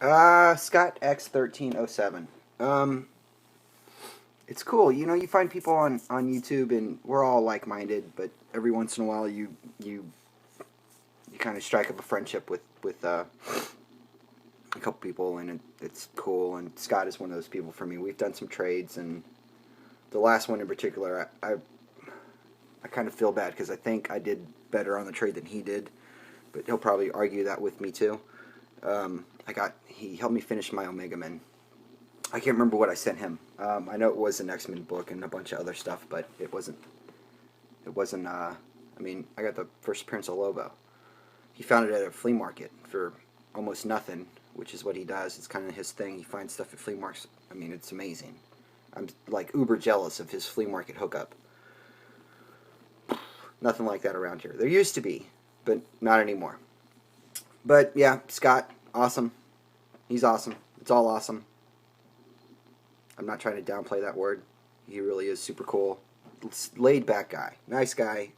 Scotx1307. It's cool. You know, you find people on YouTube, and we're all like-minded, but every once in a while you kind of strike up a friendship with a couple people, and it's cool. And Scott is one of those people for me. We've done some trades, and the last one in particular, I kind of feel bad because I think I did better on the trade than he did, but he'll probably argue that with me too. He helped me finish my Omega Men. I can't remember what I sent him. I know it was an X-Men book and a bunch of other stuff, but it wasn't. I mean, I got the first appearance of Lobo. He found it at a flea market for almost nothing, which is what he does. It's kind of his thing. He finds stuff at flea markets. I mean, it's amazing. I'm like uber jealous of his flea market hookup. Nothing like that around here. There used to be, but not anymore. But yeah, Scott, awesome. He's awesome. It's all awesome. I'm not trying to downplay that word. He really is super cool. Laid back guy. Nice guy.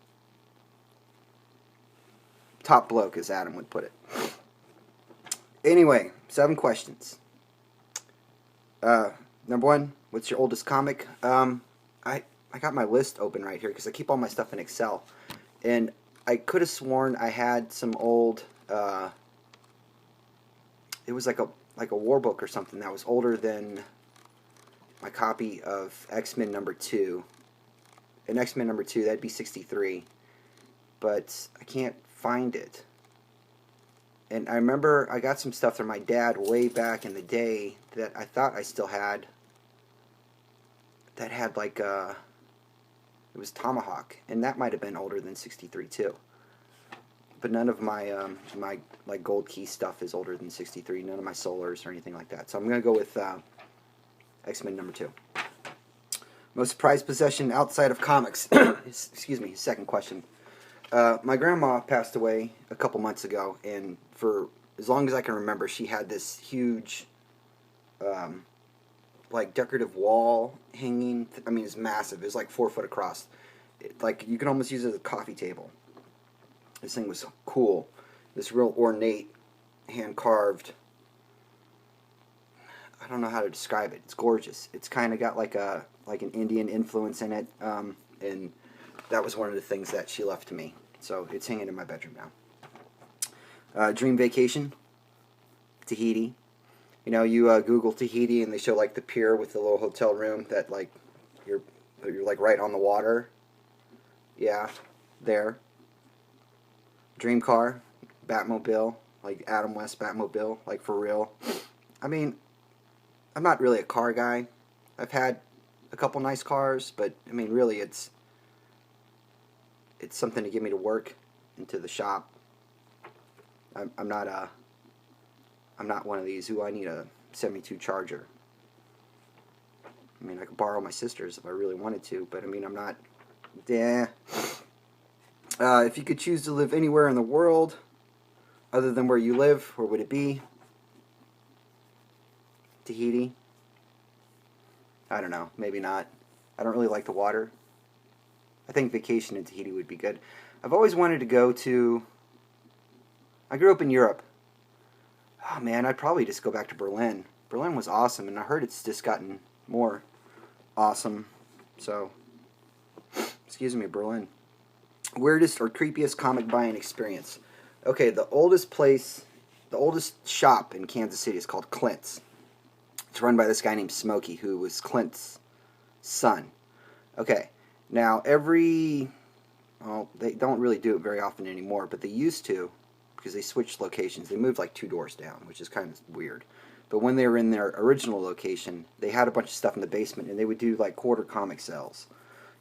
Top bloke, as Adam would put it. Anyway, 7 questions. Number 1, what's your oldest comic? I got my list open right here because I keep all my stuff in Excel. And I could have sworn I had some old... it was like a war book or something that was older than my copy of X-Men number 2. And X-Men number 2, that'd be 63. But I can't find it. And I remember I got some stuff from my dad way back in the day that I thought I still had. That had like it was Tomahawk, and that might have been older than 63 too. But none of my my like Gold Key stuff is older than 63. None of my Solars or anything like that. So I'm gonna go with X-Men number 2. Most prized possession outside of comics. Excuse me. Second question. My grandma passed away a couple months ago, and for as long as I can remember, she had this huge, like decorative wall hanging. I mean, it's massive. It's like 4 foot across. Like you can almost use it as a coffee table. This thing was cool. This real ornate, hand carved. I don't know how to describe it. It's gorgeous. It's kind of got like an Indian influence in it, and that was one of the things that she left to me. So it's hanging in my bedroom now. Dream vacation, Tahiti. You know, you Google Tahiti and they show like the pier with the little hotel room that like you're like right on the water. Yeah, there. Dream car, Batmobile, like Adam West Batmobile, like for real. I mean, I'm not really a car guy. I've had a couple nice cars, but I mean, really, it's something to get me to work and to the shop. I'm not one of these who I need a 72 Charger. I mean, I could borrow my sister's if I really wanted to, but I mean, I'm not. Yeah. If you could choose to live anywhere in the world other than where you live, where would it be? Tahiti? I don't know. Maybe not. I don't really like the water. I think vacation in Tahiti would be good. I've always wanted to go to... I grew up in Europe. Oh man, I'd probably just go back to Berlin. Berlin was awesome, and I heard it's just gotten more awesome. So, excuse me, Berlin. Weirdest or creepiest comic buying experience. Okay, the oldest shop in Kansas City is called Clint's. It's run by this guy named Smokey, who was Clint's son. Okay, now they don't really do it very often anymore, but they used to, because they switched locations. They moved like 2 doors down, which is kind of weird. But when they were in their original location, they had a bunch of stuff in the basement, and they would do like quarter comic sales.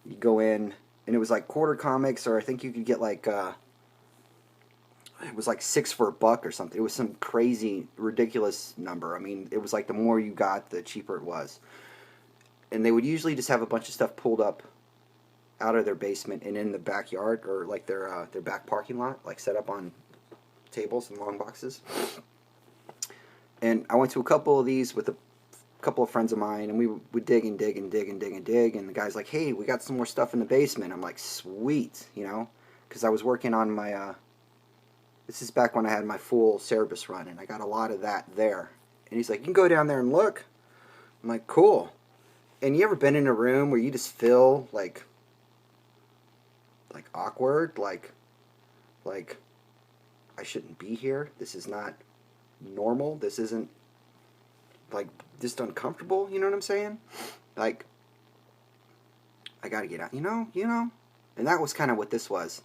You'd go in, and it was like quarter comics, or I think you could get like, it was like 6 for $1 or something. It was some crazy, ridiculous number. I mean, it was like the more you got, the cheaper it was. And they would usually just have a bunch of stuff pulled up out of their basement and in the backyard, or like their back parking lot, like set up on tables and long boxes. And I went to a couple of these with a couple of friends of mine, and we would dig and dig and dig and dig and dig, and the guy's like, hey, we got some more stuff in the basement. I'm like, sweet, you know, because I was working on my, this is back when I had my full Cerebus run, and I got a lot of that there. And he's like, you can go down there and look. I'm like, cool. And you ever been in a room where you just feel like awkward, like I shouldn't be here. This is not normal. This isn't, like, just uncomfortable. You know what I'm saying? Like, I gotta get out. You know. And that was kind of what this was.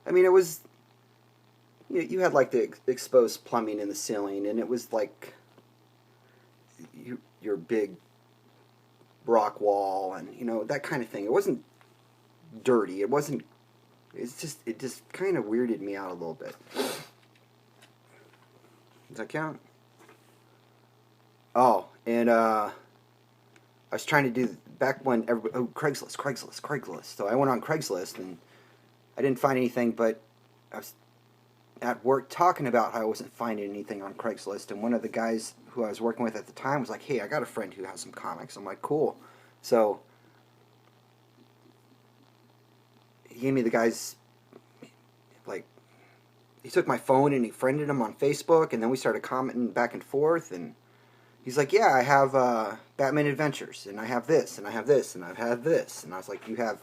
I mean, it was. You had like the exposed plumbing in the ceiling, and it was like your big rock wall, and that kind of thing. It wasn't dirty. It wasn't. It just kind of weirded me out a little bit. Does that count? Oh, and I was trying to do back when everybody, Craigslist. So I went on Craigslist and I didn't find anything, but I was at work talking about how I wasn't finding anything on Craigslist, and one of the guys who I was working with at the time was like, hey, I got a friend who has some comics. I'm like, cool. So he gave me the guy's, like, he took my phone and he friended him on Facebook, and then we started commenting back and forth, and he's like, yeah, I have Batman Adventures, and I have this, and I have this, and I've had this. And I was like, you have,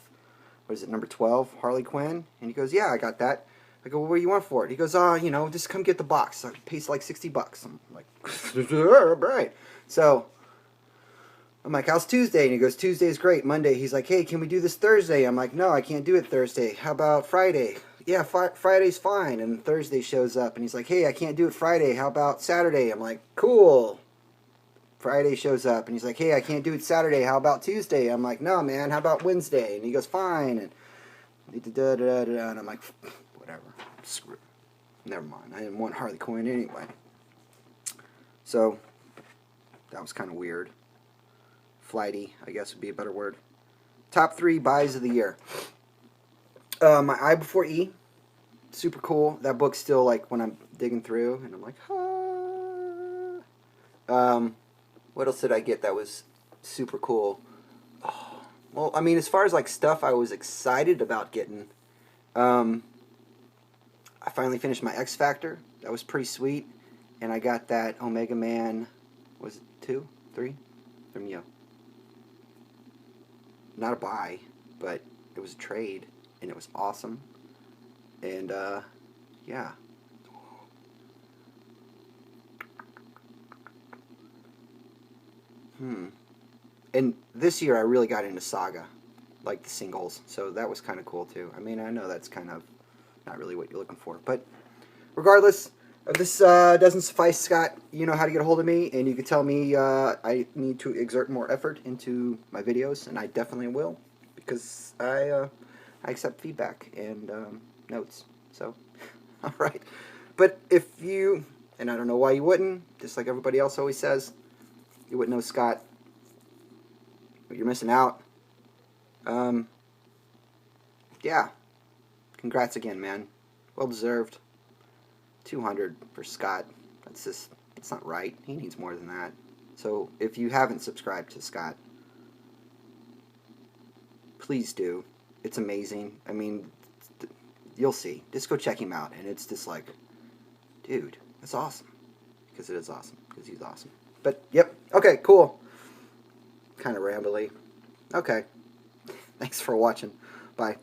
what is it, number 12, Harley Quinn? And he goes, yeah, I got that. I go, well, what do you want for it? He goes, just come get the box. So it pays like $60. I'm like, right. So I'm like, how's Tuesday? And he goes, Tuesday's great. Monday, he's like, hey, can we do this Thursday? I'm like, no, I can't do it Thursday. How about Friday? Yeah, Friday's fine. And Thursday shows up, and he's like, hey, I can't do it Friday. How about Saturday? I'm like, cool. Friday shows up, and he's like, hey, I can't do it Saturday. How about Tuesday? I'm like, no, man, how about Wednesday? And he goes, fine. And and I'm like, whatever. Screw it. Never mind. I didn't want Harley Quinn anyway. So, that was kind of weird. Flighty, I guess would be a better word. Top 3 buys of the year. My I Before E. Super cool. That book's still, like, when I'm digging through, and I'm like, what else did I get that was super cool? Oh, well, I mean, as far as, like, stuff I was excited about getting, I finally finished my X Factor. That was pretty sweet. And I got that Omega Man, was it 2? 3? From Yo. Not a buy, but it was a trade, and it was awesome. And, yeah. And this year I really got into Saga, like the singles, so that was kind of cool too. I mean, I know that's kind of not really what you're looking for, but regardless, if this doesn't suffice, Scott, you know how to get a hold of me, and you can tell me I need to exert more effort into my videos, and I definitely will, because I accept feedback and notes, so, alright. But if you, and I don't know why you wouldn't, just like everybody else always says, you wouldn't know Scott, but you're missing out. Yeah, congrats again, man. Well deserved. 200 for Scott. That's not right. He needs more than that. So if you haven't subscribed to Scott, please do. It's amazing. I mean, you'll see. Just go check him out, and it's just like, dude, that's awesome. Because it is awesome. Because he's awesome. But, yep. Okay, cool. Kind of rambly. Okay. Thanks for watching. Bye.